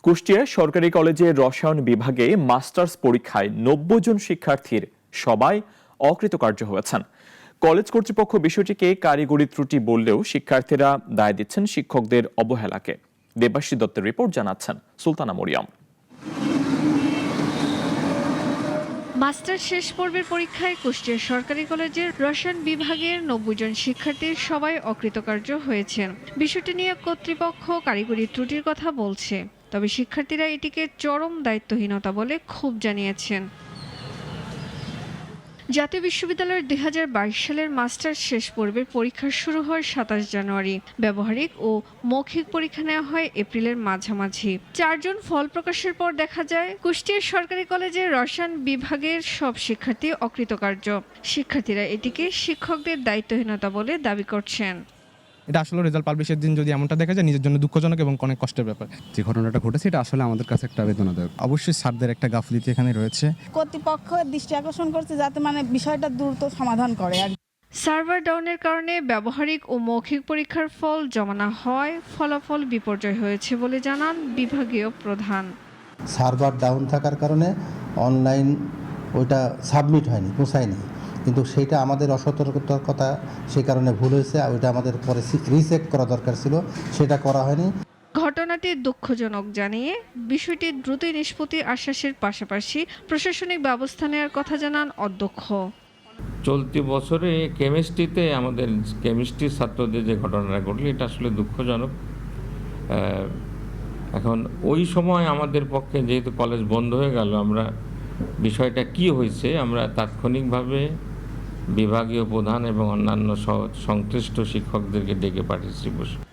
কুষ্টিয়া সরকারি কলেজের রসায়ন বিভাগে মাস্টার্স পরীক্ষায় ৯০ জন শিক্ষার্থীর সবাই অকৃতকার্য হয়েছেন। কলেজ কর্তৃপক্ষ বিষয়টিকে কারিগরি ত্রুটি বললেও শিক্ষার্থীরা দায় দিচ্ছেন শিক্ষকদের অবহেলাকে। দেবাশী দত্তের রিপোর্ট জানাচ্ছেন সুলতানা মরিয়ম। মাস্টার শেষ পর্বের পরীক্ষায় কুষ্টিয়া সরকারি কলেজের রসায়ন বিভাগের ৯০ জন শিক্ষার্থীর সবাই অকৃতকার্য হয়েছেন। বিষয়টি নিয়ে কর্তৃপক্ষ কারিগরি ত্রুটির কথা বলছে, তবে শিক্ষার্থীরা এটিকে চরম দায়িত্বহীনতা বলে ক্ষোভ জানিয়েছেন। জাতীয় বিশ্ববিদ্যালয়ের ২০২২ সালের মাস্টার্স শেষ পর্বের পরীক্ষা শুরু হয় ২৭ জানুয়ারি। ব্যবহারিক ও মৌখিক পরীক্ষা নেওয়া হয় এপ্রিলের মাঝামাঝি। ৪ জন ফল প্রকাশের পর দেখা যায় কুষ্টিয়া সরকারি কলেজের রসায়ন বিভাগের সব শিক্ষার্থী অকৃতকার্য। শিক্ষার্থীরা এটিকে শিক্ষকদের দায়িত্বহীনতা বলে দাবি করছেন। এটা আসলে রেজাল্ট পাবলিশের দিন যদি এমনটা দেখা যায়, নিজের জন্য দুঃখজনক এবং অনেক কষ্টের ব্যাপার। যে ঘটনাটা ঘটেছে এটা আসলে আমাদের কাছে একটা বেদনাদায়ক। অবশ্যই স্যারদের একটা গাফিলতি এখানে রয়েছে। কর্তৃপক্ষ দৃষ্টি আকর্ষণ করছে যাতে বিষয়টা দ্রুত সমাধান করে। সার্ভার ডাউনের কারণে ব্যবহারিক ও মৌখিক পরীক্ষার ফল জমা না হয় ফলাফল বিপর্যয় হয়েছে বলে জানান বিভাগীয় প্রধান। সার্ভার ডাউন থাকার কারণে অনলাইন ওইটা সাবমিট হয়নি, পৌঁছায়নি, কিন্তু সেইটা আমাদের অসতর্কতা, সেই কারণে ভুল হয়েছে। ওইটা আমাদের পরে রিচেক করা দরকার ছিল, সেটা করা হয়নি। ঘটনাটি দুঃখজনক জানিয়ে বিষয়টি দ্রুত নিষ্পত্তির আশ্বাসের পাশাপাশি প্রশাসনিক ব্যবস্থা নেওয়ার কথা জানান অধ্যক্ষ। চলতি বছরে কেমিস্ট্রিতে আমাদের কেমিস্ট্রি ছাত্রদের যে ঘটনাটা ঘটল এটা আসলে দুঃখজনক। এখন ওই সময় আমাদের পক্ষে যেহেতু কলেজ বন্ধ হয়ে গেল, আমরা বিষয়টা কি হয়েছে আমরা তাৎক্ষণিকভাবে বিভাগীয় প্রধান এবং অন্যান্য সংশ্লিষ্ট শিক্ষকদেরকে ডেকে পাঠিয়েছি।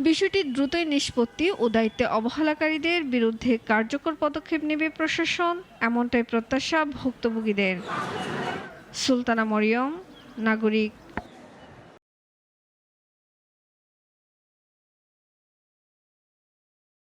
বিষয়টি দ্রুতই নিষ্পত্তি ও দায়িত্বে অবহেলাকারীদের বিরুদ্ধে কার্যকর পদক্ষেপ নেবে প্রশাসন, এমনটাই প্রত্যাশা ভুক্তভোগীদের। সুলতানা মরিয়ম, নাগরিক।